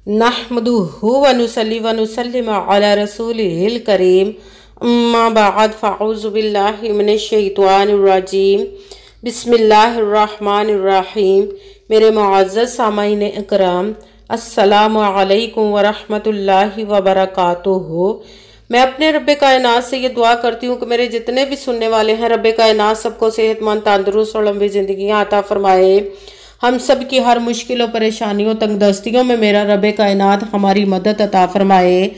नहमदुहु व नुसल्ली व नुसल्लिम अला रसूलिहिल करीम अम्मा बाद फ़अऊज़ु बिल्लाहि मिनश शैतानिर रजीम बिस्मिल्लाहिर्रहमानिर रहीम। मेरे मुअज़्ज़ज़ सामाईन इकराम, अस्सलामु अलैकुम व रहमतुल्लाहि व बरकातुहू। मैं अपने रब्बे कायनात से ये दुआ करती हूँ कि मेरे जितने भी सुनने वाले हैं, रब्बे कायनात सबको सेहतमंद, तंदुरुस्त और लंबी ज़िंदगियाँ अता फरमाए। हम सब की हर मुश्किलों, परेशानियों, तंगदस्तियों में मेरा रब्बे कायनात हमारी मदद अता फरमाए।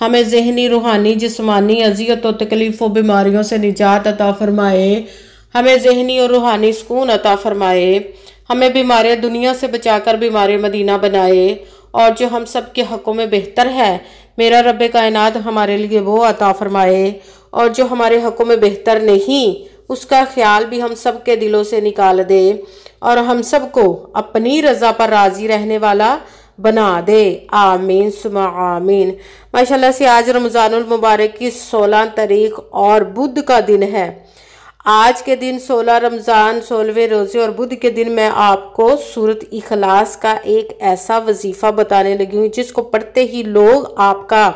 हमें ज़हनी, रूहानी, जिस्मानी अज़ियत और तकलीफ़ों, बीमारियों से निजात अता फरमाए। हमें ज़हनी और रूहानी सुकून अता फरमाए। हमें बीमारियाँ दुनिया से बचाकर बीमारी मदीना बनाए। और जो हम सब के हक़ों में बेहतर है, मेरा रब्बे कायनात हमारे लिए वो अता फरमाए। और जो हमारे हक़ों में बेहतर नहीं, उसका ख्याल भी हम सब के दिलों से निकाल दे और हम सबको अपनी रज़ा पर राज़ी रहने वाला बना दे। आमीन सुमा आमीन। माशाल्लाह से आज रमज़ानुल मुबारक की 16 तारीख और बुध का दिन है। आज के दिन 16 रमज़ान, 16वें रोज़े और बुध के दिन मैं आपको सूरत इखलास का एक ऐसा वजीफ़ा बताने लगी हूँ जिसको पढ़ते ही लोग आपका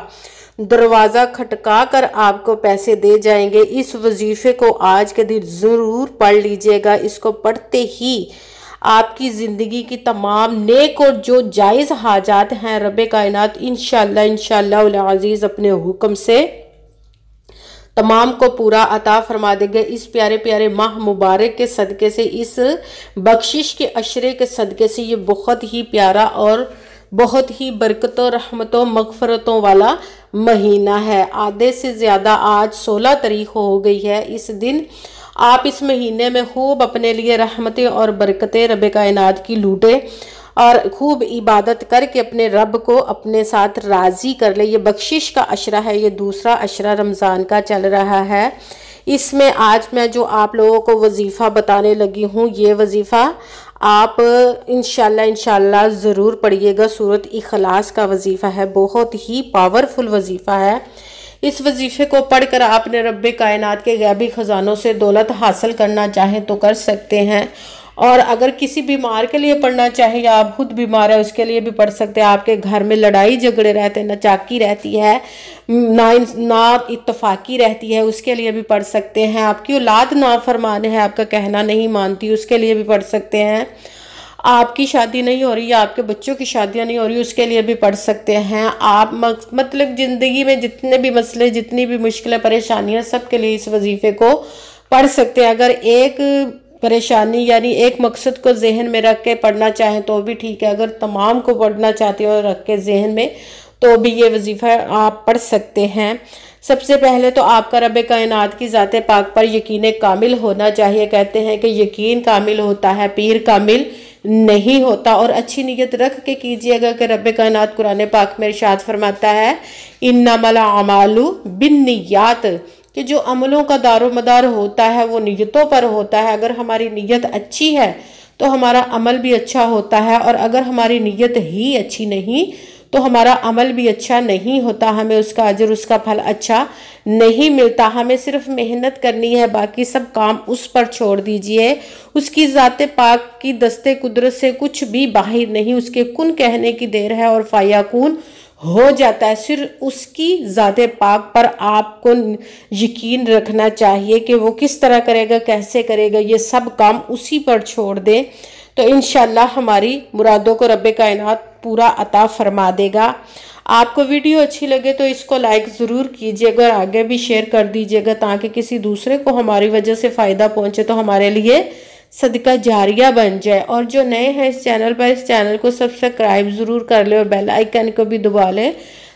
दरवाज़ा खटका कर आपको पैसे दे जाएंगे। इस वजीफ़े को आज के दिन ज़रूर पढ़ लीजिएगा। इसको पढ़ते ही आपकी ज़िंदगी की तमाम नेक और जो जायज़ हाजात हैं, रब्बे कायनात इंशाअल्लाह अज़ीज़ अपने हुक्म से तमाम को पूरा अता फरमा देंगे। इस प्यारे प्यारे माह मुबारक के सदक़े से, इस बख्शिश के अशरे के सदक़े से, ये बहुत ही प्यारा और बहुत ही बरकतों, रहमतों, मग़फ़रतों वाला महीना है। आधे से ज़्यादा आज 16 तारीख हो गई है। इस दिन आप इस महीने में खूब अपने लिए रहमतें और बरकतें रब्बे कायनात की लूटें और खूब इबादत करके अपने रब को अपने साथ राज़ी कर ले। ये बख्शिश का अशरा है, ये दूसरा अशरा रमज़ान का चल रहा है। इसमें आज मैं जो आप लोगों को वजीफ़ा बताने लगी हूँ, ये वजीफ़ा आप इंशाल्लाह ज़रूर पढ़िएगा। सूरत इखलास का वजीफ़ा है, बहुत ही पावरफुल वजीफ़ा है। इस वजीफ़े को पढ़कर आपने रब्बे कायनात के गैबी ख़जानों से दौलत हासिल करना चाहें तो कर सकते हैं। और अगर किसी बीमार के लिए पढ़ना चाहे या आप खुद बीमार है उसके लिए भी पढ़ सकते हैं। आपके घर में लड़ाई झगड़े रहते हैं, नाचाकी रहती है, ना इत्तफाकी रहती है, उसके लिए भी पढ़ सकते हैं। आपकी औलाद नाफरमान है, आपका कहना नहीं मानती, उसके लिए भी पढ़ सकते हैं। आपकी शादी नहीं हो रही या आपके बच्चों की शादियां नहीं हो रही, उसके लिए भी पढ़ सकते हैं। आप मतलब ज़िंदगी में जितने भी मसले, जितनी भी मुश्किलें, परेशानियां, सब के लिए इस वजीफ़े को पढ़ सकते हैं। अगर एक परेशानी यानी एक मकसद को जहन में रख के पढ़ना चाहें तो भी ठीक है। अगर तमाम को पढ़ना चाहते हो रख के जहन में तो भी ये वजीफ़ा आप पढ़ सकते हैं। सबसे पहले तो आपका रब्बे कायनात की ज़ाते पाक पर यकीन कामिल होना चाहिए। कहते हैं कि यकीन कामिल होता है, पीर कामिल नहीं होता। और अच्छी नीयत रख के कीजिएगा कि रब्बे कायनात कुरान पाक में इरशाद फरमाता है, इन्नमल अमालु बिन्नियात, कि जो अमलों का दारो मदार होता है वो नीयतों पर होता है। अगर हमारी नीयत अच्छी है तो हमारा अमल भी अच्छा होता है, और अगर हमारी नीयत ही अच्छी नहीं तो हमारा अमल भी अच्छा नहीं होता। हमें उसका अजर, उसका फल अच्छा नहीं मिलता। हमें सिर्फ मेहनत करनी है, बाकी सब काम उस पर छोड़ दीजिए। उसकी ज़ाते पाक की दस्ते कुदरत से कुछ भी बाहर नहीं, उसके कुन कहने की देर है और फायाकून हो जाता है। सिर्फ उसकी ज़ाते पाक पर आपको यकीन रखना चाहिए कि वो किस तरह करेगा, कैसे करेगा, ये सब काम उसी पर छोड़ दें तो इंशाल्लाह हमारी मुरादों को रब्बे कायनात पूरा अता फरमा देगा। आपको वीडियो अच्छी लगे तो इसको लाइक ज़रूर कीजिएगा और आगे भी शेयर कर दीजिएगा ताकि किसी दूसरे को हमारी वजह से फ़ायदा पहुंचे तो हमारे लिए सदका जारिया बन जाए। और जो नए हैं इस चैनल पर, इस चैनल को सब्सक्राइब ज़रूर कर ले और बेल आइकन को भी दबा लें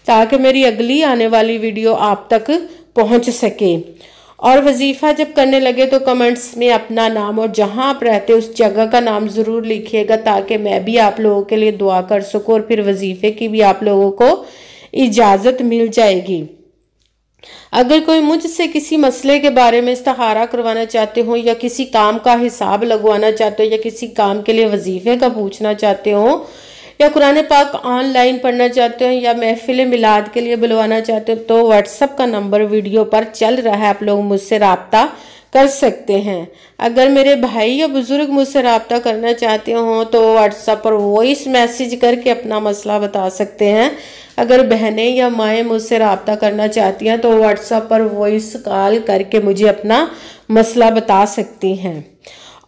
ताकि मेरी अगली आने वाली वीडियो आप तक पहुंच सके। और वजीफ़ा जब करने लगे तो कमेंट्स में अपना नाम और जहां आप रहते उस जगह का नाम ज़रूर लिखिएगा ताकि मैं भी आप लोगों के लिए दुआ कर सकूँ और फिर वजीफ़े की भी आप लोगों को इजाज़त मिल जाएगी। अगर कोई मुझसे किसी मसले के बारे में इस्तिखारा करवाना चाहते हो या किसी काम का हिसाब लगवाना चाहते हो या किसी काम के लिए वजीफ़े का पूछना चाहते हो या कुरान पाक ऑनलाइन पढ़ना चाहते हो या महफिल मिलाद के लिए बुलवाना चाहते हो तो व्हाट्सएप का नंबर वीडियो पर चल रहा है, आप लोग मुझसे राब्ता कर सकते हैं। अगर मेरे भाई या बुजुर्ग मुझसे रब्ता करना चाहते हो तो व्हाट्सएप पर वॉइस मैसेज करके अपना मसला बता सकते हैं। अगर बहनें या माएँ मुझसे रब्ता करना चाहती हैं तो व्हाट्सएप पर वॉइस कॉल करके मुझे अपना मसला बता सकती हैं।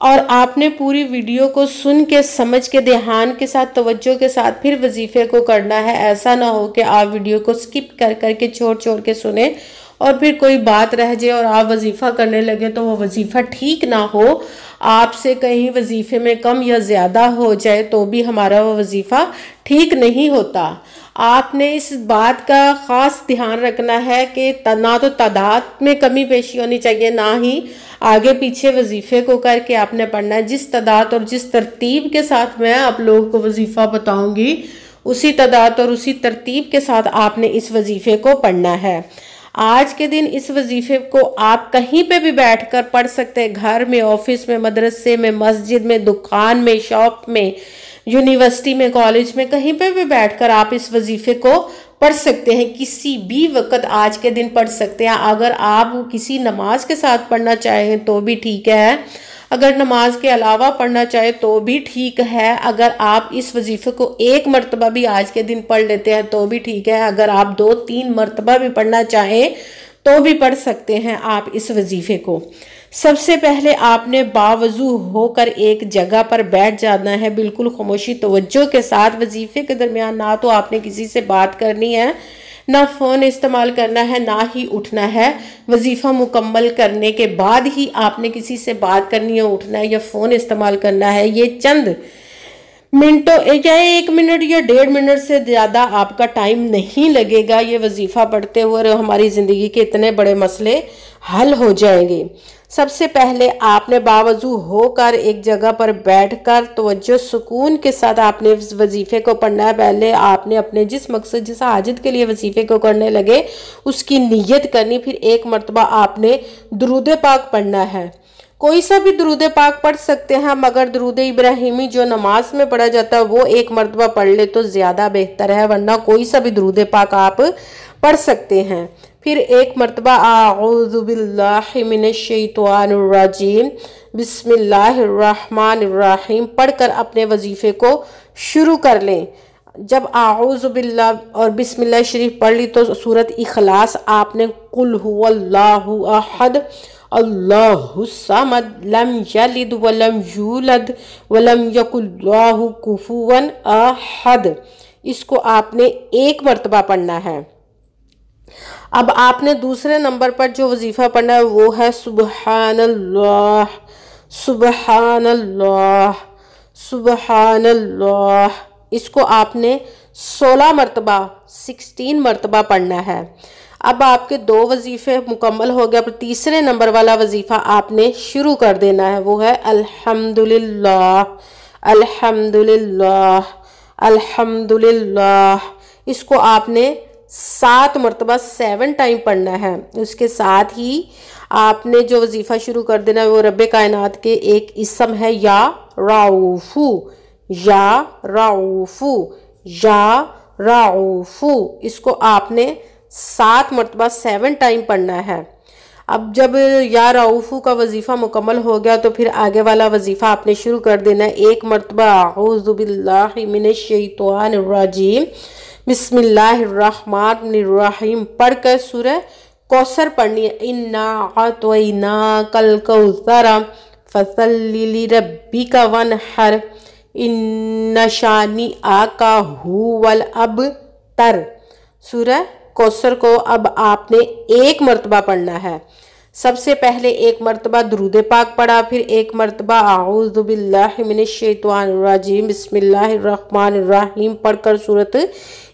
और आपने पूरी वीडियो को सुन के समझ के ध्यान के साथ तवज्जो के साथ फिर वजीफे को करना है। ऐसा ना हो कि आप वीडियो को स्किप कर करके छोड़ छोड़ के सुने और फिर कोई बात रह जाए और आप वजीफा करने लगे तो वो वजीफा ठीक ना हो, आपसे कहीं वजीफे में कम या ज़्यादा हो जाए तो भी हमारा वो वजीफा ठीक नहीं होता। आपने इस बात का ख़ास ध्यान रखना है कि ना तो तादाद में कमी पेशी होनी चाहिए, ना ही आगे पीछे वजीफे को करके आपने पढ़ना है। जिस तादाद और जिस तरतीब के साथ मैं आप लोगों को वजीफा बताऊंगी उसी तादाद और उसी तरतीब के साथ आपने इस वजीफे को पढ़ना है। आज के दिन इस वजीफे को आप कहीं पे भी बैठकर पढ़ सकते हैं, घर में, ऑफिस में, मदरसे में, मस्जिद में, दुकान में, शॉप में, यूनिवर्सिटी में, कॉलेज में, कहीं पे भी बैठकर आप इस वजीफे को पढ़ सकते हैं। किसी भी वक्त आज के दिन पढ़ सकते हैं। अगर आप किसी नमाज के साथ पढ़ना चाहें तो भी ठीक है, अगर नमाज के अलावा पढ़ना चाहे तो भी ठीक है। अगर आप इस वजीफे को एक मरतबा भी आज के दिन पढ़ लेते हैं तो भी ठीक है। अगर आप 2-3 मरतबा भी पढ़ना चाहें तो भी पढ़ सकते हैं आप इस वजीफे को। सबसे पहले आपने बावजू होकर एक जगह पर बैठ जाना है, बिल्कुल खामोशी तवज्जो के साथ। वजीफे के दरमियान ना तो आपने किसी से बात करनी है, ना फ़ोन इस्तेमाल करना है, ना ही उठना है। वजीफ़ा मुकम्मल करने के बाद ही आपने किसी से बात करनी है, उठना है या फ़ोन इस्तेमाल करना है। ये चंद मिनटों या 1 मिनट या 1.5 मिनट से ज़्यादा आपका टाइम नहीं लगेगा। ये वजीफ़ा पढ़ते हुए और हमारी ज़िंदगी के इतने बड़े मसले हल हो जाएंगे। सबसे पहले आपने बावजू होकर एक जगह पर बैठकर तवज्जो सुकून के साथ आपने इस वजीफे को पढ़ना है। पहले आपने अपने जिस मकसद जिस हाजत के लिए वजीफे को करने लगे उसकी नीयत करनी। फिर एक मरतबा आपने दुरूद पाक पढ़ना है। कोई सा भी दुरूद पाक पढ़ सकते हैं, मगर दुरूद इब्राहिमी जो नमाज में पढ़ा जाता है वो एक मरतबा पढ़ ले तो ज़्यादा बेहतर है, वरना कोई सा भी दुरूद पाक आप पढ़ सकते हैं। फिर एक मरतबा आऊज़ु बिल्लाहि मिनश शैतानिर रजीम बिस्मिल्लाहिर रहमानिर रहीम पढ़कर अपने वजीफे को शुरू कर लें। जब आऊज़ु बिल्लाह और बिस्मिल्लाह शरीफ पढ़ ली तो सूरत इखलास आपने कुल हुवल्लाहु अहद अल्लाहुस समद लम यलिद वलम यूलद वलम यकुल लाहु कुफुवन अहद, इसको आपने एक मरतबा पढ़ना है। अब आपने दूसरे नंबर पर जो वजीफा पढ़ना है वो है सुबहानल्लाह सुबहानल्लाह सुबहानल्लाह। इसको आपने 16 मरतबा 16 मरतबा पढ़ना है। अब आपके 2 वजीफे मुकम्मल हो गए। अब तीसरे नंबर वाला वजीफा आपने शुरू कर देना है, वो है अल्हम्दुलिल्लाह अल्हम्दुलिल्लाह अल्हम्दुलिल्लाह। इसको आपने 7 मरतबा 7 टाइम पढ़ना है। उसके साथ ही आपने जो वजीफ़ा शुरू कर देना है वो रब्बे कायनात के एक इसम है या राऊफू या राऊफू या राऊफू। इसको आपने 7 मरतबा 7 टाइम पढ़ना है। अब जब या राऊफू का वजीफ़ा मुकम्मल हो गया तो फिर आगे वाला वजीफ़ा आपने शुरू कर देना है। एक मरतबा आऊज़ु बिल्लाहि मिनश शैतानिर रजीम बिस्मिल्लाहिर्रहमानिर्रहीम पढ़कर सूरह कौसर पढ़नी है। इन्ना अतैनाकल कौसर फसल्लि लिरब्बिका वनहर इन्ना शानिअका हुवल अबतर। सूरह कौसर को अब आपने एक मरतबा पढ़ना है। सबसे पहले एक मरतबा दुरूद पाक पढ़ा, फिर एक मरतबा आऊज़ु बिल्लाहि मिनश शैतानिर रजीम बिस्मिल्लाहिर रहमानिर रहीम पढ़कर सूरत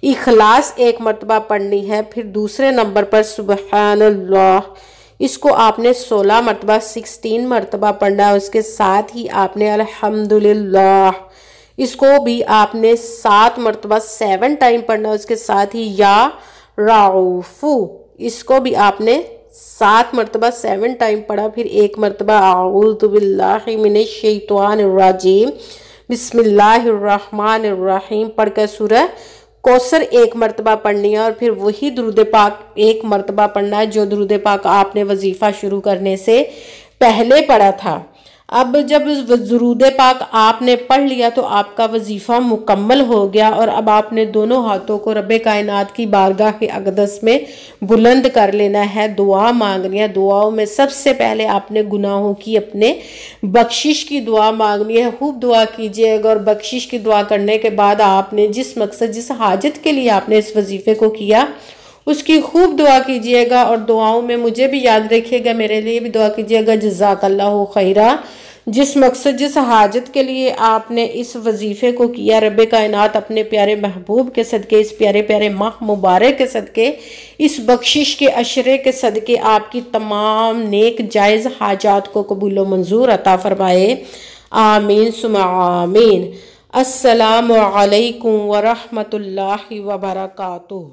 इखलास एक मरतबा पढ़नी है। फिर दूसरे नंबर पर सुबहानल्लाह, इसको आपने 16 मरतबा 16 मरतबा पढ़ना है। उसके साथ ही आपने अल्हम्दुलिल्लाह, इसको भी आपने 7 मरतबा 7 टाइम पढ़ना है। उसके साथ ही या राऊफू, इसको भी आपने 7 मरतबा 7 टाइम पढ़ा। फिर एक मरतबा आऊज़ु बिल्लाहि मिनश शैतानिर रजीम बिस्मिल्लाहिर रहमानिर रहीम पढ़कर सूरह कौसर एक मरतबा पढ़नी है। और फिर वही दुरूद पाक एक मरतबा पढ़ना है जो दुरूद पाक आपने वजीफ़ा शुरू करने से پہلے پڑھا تھا۔ اب جب درود پاک آپ نے پڑھ لیا تو آپ کا وظیفہ مکمل ہو گیا، اور اب آپ نے دونوں ہاتھوں کو رب کائنات کی بارگاہ اقدس میں بلند کر لینا ہے، دعا مانگنی ہے۔ دعاؤں میں سب سے پہلے آپ نے گناہوں کی اپنے بخشش کی دعا مانگنی ہے، خوب دعا کیجئے گا، اور بخشش کی دعا کرنے کے بعد آپ نے جس مقصد جس حاجت کے لیے آپ نے اس وظیفے کو کیا اس کی خوب دعا کیجئے گا، اور دعاؤں میں مجھے بھی یاد رکھیے گا، میرے لیے بھی دعا کیجئے گا، جزاک اللہ خیرہ۔ جس مقصد جس حاجت کے لیے آپ نے اس وظیفے کو کیا، رب کائنات اپنے پیارے محبوب کے صدقے، اس پیارے پیارے ماہ مبارک کے صدقے، اس بخشش کے عشرے کے صدقے آپ کی تمام نیک جائز حاجات کو قبول و منظور عطا فرمائے، آمین ثم آمین۔ السلام علیکم ورحمۃ اللہ وبرکاتہ۔